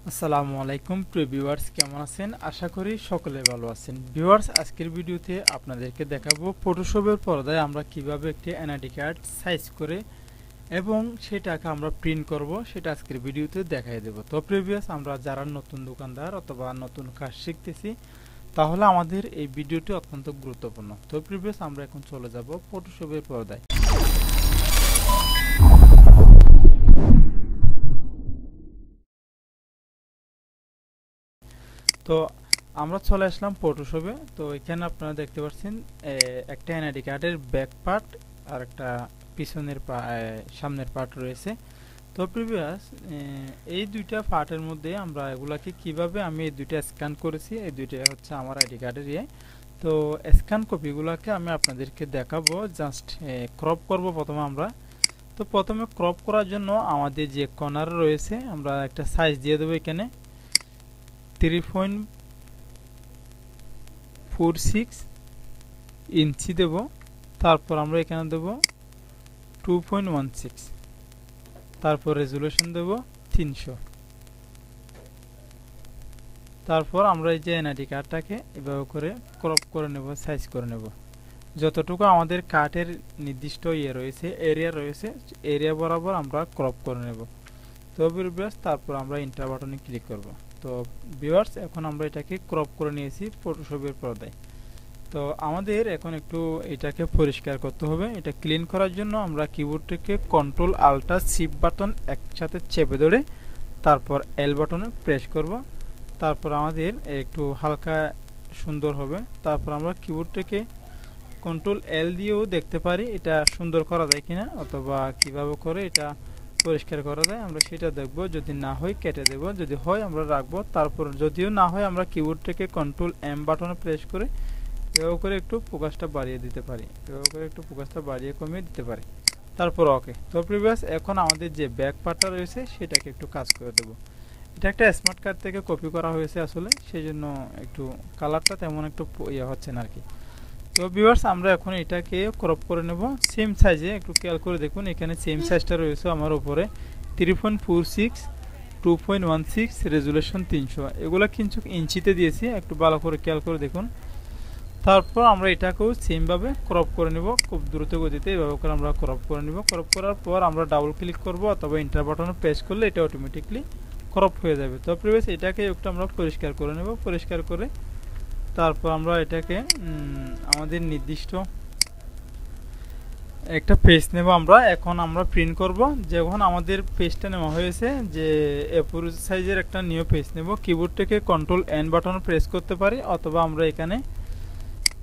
আসসালামু আলাইকুম প্রিয় ভিউয়ার্স, কেমন আছেন? আশা করি সকলে ভালো আছেন। ভিউয়ার্স, আজকের ভিডিওতে আপনাদেরকে দেখাবো ফটোশপের পর্দায় আমরা কিভাবে একটি এনআইডি কার্ড সাইজ করে এবং সেটাকে আমরা প্রিন্ট করব সেটা আজকের ভিডিওতে দেখাই দেব। তো প্রিভিয়াস আমরা যারা নতুন দোকানদার অথবা নতুন কাজ শিখতেছি তাহলে আমাদের এই ভিডিওটি অত্যন্ত গুরুত্বপূর্ণ। তো প্রিভিয়াস আমরা এখন চলে যাব ফটোশপের পর্দায়। তো আমরা চলে আসলাম ফটোশপে। তো এখানে আপনারা দেখতে পাচ্ছেন একটা এনআইডি কার্ডের ব্যাক পার্ট আর একটা পিছনের সামনের পার্ট রয়েছে। তো প্রিভিয়াস এই দুইটা পার্টের মধ্যে আমরা এগুলাকে কিভাবে আমি এই দুইটা স্ক্যান করেছি, এই দুইটা হচ্ছে আমার আইডি কার্ডের তো স্ক্যান কপিগুলোকে আমি আপনাদেরকে দেখাবো। জাস্ট ক্রপ করব প্রথমে আমরা। তো প্রথমে ক্রপ করার জন্য আমাদের যে কর্নার রয়েছে আমরা একটা সাইজ দিয়ে দেবো, এখানে 3.46 ইঞ্চি দেব। তারপর আমরা এখানে দেব 2.16, তারপর রেজুলেশন দেব 300। তারপর আমরা এই যে এনআইডি কার্ডটাকে এভাবে করে ক্রপ করে নেব, সাইজ করে নেব। যতটুকু আমাদের কার্ডের নির্দিষ্ট রয়েছে, এরিয়া রয়েছে, এরিয়া বরাবর আমরা ক্রপ করে নেব। তো ভিউয়ার্স, তারপর আমরা এন্টার বাটনে ক্লিক করব। তো ভিউয়ার্স, এখন আমরা এটাকে ক্রপ করে নিয়েছি ফটোশপের পর্দায়। তো আমাদের এখন একটু এটাকে পরিষ্কার করতে হবে। এটা ক্লিন করার জন্য আমরা কিবোর্ড থেকে কন্ট্রোল আল্টা শিফট বাটন একসাথে চেপে ধরে তারপর এল বাটনে প্রেস করব। তারপর আমাদের একটু হালকা সুন্দর হবে। তারপর আমরা কিবোর্ড থেকে কন্ট্রোল এল দিয়েও দেখতে পারি এটা সুন্দর করা যায় কিনা, অথবা কিভাবে করে এটা পরিষ্কার করা যায় আমরা সেটা দেখব। যদি না হয় কেটে দেব, যদি হয় আমরা রাখবো। তারপর যদিও না হয় আমরা কিবোর্ড থেকে কন্ট্রোল এম বাটনে প্রেস করে এভাবে করে একটু ফোকাসটা বাড়িয়ে দিতে পারি, এভাবে করে একটু ফোকাসটা বাড়িয়ে কমিয়ে দিতে পারি। তারপর ওকে। তো প্রিভিয়াস এখন আমাদের যে ব্যাক পার্টটা রয়েছে সেটাকে একটু কাজ করে দেব। এটা একটা স্মার্ট কার্ড থেকে কপি করা হয়েছে আসলে, সেই জন্য একটু কালারটা তেমন একটু হচ্ছে না আর কি। তো ভিউয়ার্স, আমরা এখন এটাকে ক্রপ করে নেব সেম সাইজে। একটু খেয়াল করে দেখুন, এখানে সেম সাইজটা রয়েছে আমার উপরে 3.46, 2.16, রেজুলেশন 300। এগুলো কিন্তু ইঞ্চিতে দিয়েছি, একটু ভালো করে খেয়াল করে দেখুন। তারপর আমরা এটাকেও সেমভাবে ক্রপ করে নেব খুব দ্রুত গতিতে। এভাবে করে আমরা ক্রপ করে নেব। ক্রপ করার পর আমরা ডাবল ক্লিক করব অথবা এন্টার বাটনে প্রেস করলে এটা অটোমেটিকলি ক্রপ হয়ে যাবে। তো প্রিভিয়াস এটাকে একটু আমরা পরিষ্কার করে নেব। পরিষ্কার করে তারপর আমরা এটাকে আমাদের নির্দিষ্ট একটা পেজ নেব আমরা। এখন আমরা প্রিন্ট করব। যখন আমাদের পেজটা নেওয়া হয়েছে, যে এ4 সাইজের একটা নিউ পেজ নেব, কিবোর্ড থেকে কন্ট্রোল এন বাটন প্রেস করতে পারি, অথবা আমরা এখানে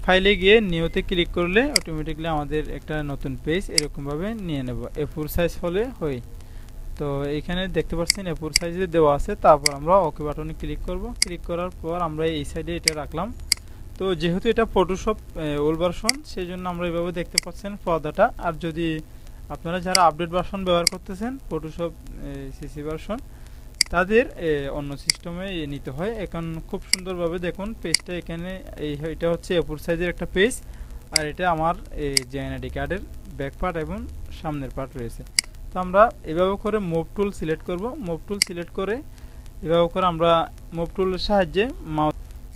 ফাইলে গিয়ে নিউতে ক্লিক করলে অটোমেটিকলি আমাদের একটা নতুন পেজ এরকমভাবে নিয়ে নেব। এ4 সাইজ হলে হয়। তো এখানে দেখতে পাচ্ছেন এ4 সাইজে দেওয়া আছে। তারপর আমরা ওকে বাটনে ক্লিক করব। ক্লিক করার পর আমরা এই সাইডে এটা রাখলাম। তো যেহেতু এটা ফটোশপ ওল্ড ভার্সন, সেই জন্য আমরা এইভাবে দেখতে পাচ্ছেন পর্দাটা। আর যদি আপনারা যারা আপডেট ভার্সন ব্যবহার করতেছেন ফটোশপ সিসি ভার্সন, তাদের অন্য সিস্টেমে নিতে হয়। এখন খুব সুন্দরভাবে দেখুন পেজটা এখানে এটা হচ্ছে এ4 সাইজের একটা পেজ, আর এটা আমার যে এনআইডি কার্ডের ব্যাক পার্ট এবং সামনের পার্ট রয়েছে। তো আমরা এভাবে করে মুভ টুল সিলেক্ট করব। মুভ টুল সিলেক্ট করে এভাবে করে আমরা মুভ টুলের সাহায্যে মাউস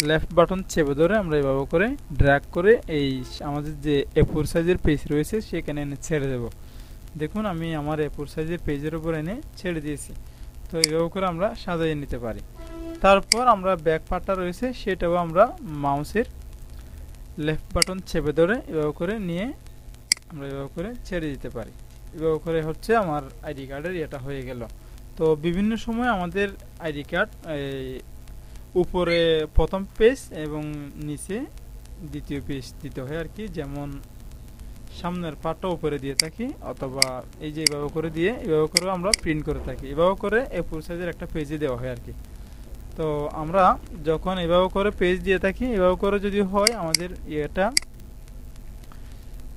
লেফট বাটন চেপে ধরে আমরা এভাবে করে ড্র্যাগ করে এই আমাদের যে এ4 সাইজের পেজ রয়েছে সেখানে এনে ছেড়ে দেব। দেখুন আমি আমার এ4 সাইজের পেজের উপর এনে ছেড়ে দিয়েছি। তো এইভাবে করে আমরা সাজিয়ে নিতে পারি। তারপর আমরা ব্যাক পার্টটা রয়েছে সেটাও আমরা মাউসের লেফট বাটন চেপে ধরে এভাবে করে নিয়ে আমরা এভাবে করে ছেড়ে দিতে পারি। এভাবে করে হচ্ছে আমার আইডি কার্ডের এটা হয়ে গেল। তো বিভিন্ন সময় আমাদের আইডি কার্ড উপরে প্রথম পেজ এবং নিচে দ্বিতীয় পেজ দিতে হয় আর কি। যেমন সামনের পার্টটা উপরে দিয়ে থাকি, অথবা এই যে এভাবে করে দিয়ে এভাবে করে আমরা প্রিন্ট করে থাকি। এভাবে করে এ4 সাইজের একটা পেজে দেওয়া হয় আর কি। তো আমরা যখন এভাবে করে পেজ দিয়ে থাকি, এভাবে করে যদি হয় আমাদের এটা,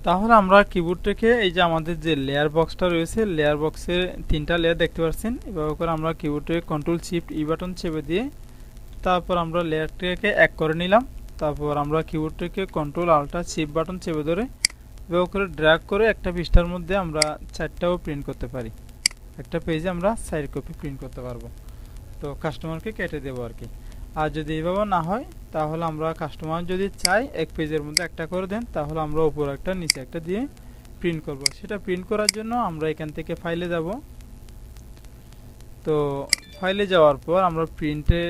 তাহলে আমরা কিবোর্ড থেকে এই যে আমাদের যে লেয়ার বক্সটা রয়েছে, লেয়ার বক্সের 3টা লেয়ার দেখতে পাচ্ছেন। এভাবে করে আমরা কিবোর্ড থেকে কন্ট্রোল শিফট ই বাটন চেপে দিয়ে তারপর আমরা লেয়ারটাকে এক করে নিলাম। তারপর আমরা কিবোর্ড থেকে কন্ট্রোল আল্টা শিফট বাটন চেপে ধরে এভাবে করে ড্র্যাগ করে একটা পৃষ্ঠার মধ্যে আমরা 4টাও প্রিন্ট করতে পারি। একটা পেজে আমরা 4 কপি প্রিন্ট করতে পারবো। তো কাস্টমারকে কেটে দেবো আর কি। আর যদি এইভাবে না হয় তাহলে আমরা কাস্টমার যদি চাই এক পেজের মধ্যে একটা করে দেন, তাহলে আমরা উপর একটা নিচে একটা দিয়ে প্রিন্ট করব। সেটা প্রিন্ট করার জন্য আমরা এখান থেকে ফাইলে যাব। তো ফাইলে যাওয়ার পর আমরা প্রিন্টে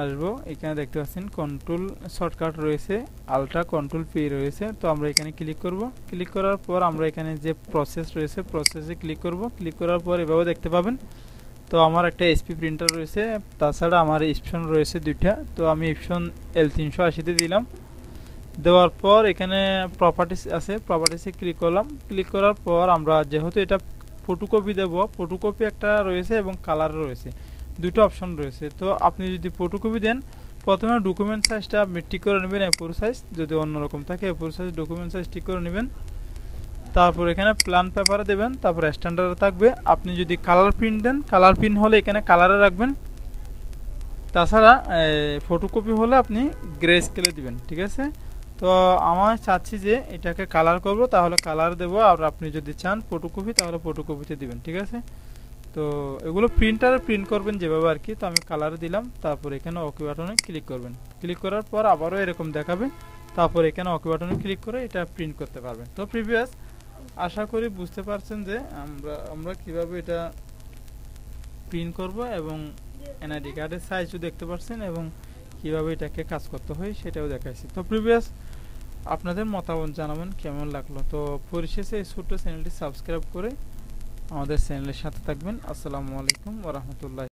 আসব। এখানে দেখতে পাচ্ছেন কন্ট্রোল শর্টকাট রয়েছে, আলট্রা কন্ট্রোল পি রয়েছে। তো আমরা এখানে ক্লিক করব। ক্লিক করার পর আমরা এখানে যে প্রসেস রয়েছে প্রসেসে ক্লিক করব। ক্লিক করার পর এভাবে দেখতে পাবেন। তো আমার একটা এসপি প্রিন্টার রয়েছে, তাছাড়া আমার ইপসন রয়েছে দুইটা। তো আমি ইপসন L380 দিলাম। দেওয়ার পর এখানে প্রপার্টিস আছে, প্রপার্টিসে ক্লিক করলাম। ক্লিক করার পর আমরা যেহেতু এটা ফটোকপি দেব, ফটোকপি একটা রয়েছে এবং কালার রয়েছে, দুটো অপশন রয়েছে। তো আপনি যদি ফটোকপি দেন, প্রথমে ডকুমেন্ট সাইজটা আপনি ঠিক করে নেবেন A4 সাইজ, যদি অন্যরকম থাকে A4 সাইজ ডকুমেন্ট সাইজ ঠিক করে নেবেন। তারপর এখানে প্ল্যান পেপারে দেবেন, তারপর স্ট্যান্ডার্ডে থাকবে। আপনি যদি কালার প্রিন্ট দেন, কালার প্রিন্ট হলে এখানে কালারে রাখবেন। তাছাড়া ফটোকপি হলে আপনি গ্রে স্কেলে দিবেন, ঠিক আছে। তো আমার চাচ্ছি যে এটাকে কালার করব, তাহলে কালার দেব। আর আপনি যদি চান ফটোকপি, তাহলে ফটোকপিতে দিবেন, ঠিক আছে। তো এগুলো প্রিন্টারে প্রিন্ট করবেন যেভাবে আর কি। তো আমি কালারে দিলাম, তারপর এখানে ওকে বাটনে ক্লিক করবেন। ক্লিক করার পর আবারও এরকম দেখাবে, তারপর এখানে ওকে বাটনে ক্লিক করে এটা প্রিন্ট করতে পারবেন। তো প্রিভিয়াস আশা করি বুঝতে পারছেন যে আমরা কিভাবে এটা প্রিন্ট করব এবং এনআইডি কার্ডের সাইজও দেখতে পাচ্ছেন এবং কিভাবে এটাকে কাজ করতে হয় সেটাও দেখাইছি। তো প্রিভিয়াস আপনাদের মতামত জানাবেন কেমন লাগলো। তো পরিশেষে এই ছোট্ট চ্যানেলটি সাবস্ক্রাইব করে আমাদের চ্যানেলের সাথে থাকবেন। আসসালামু আলাইকুম ওয়া রাহমাতুল্লাহ।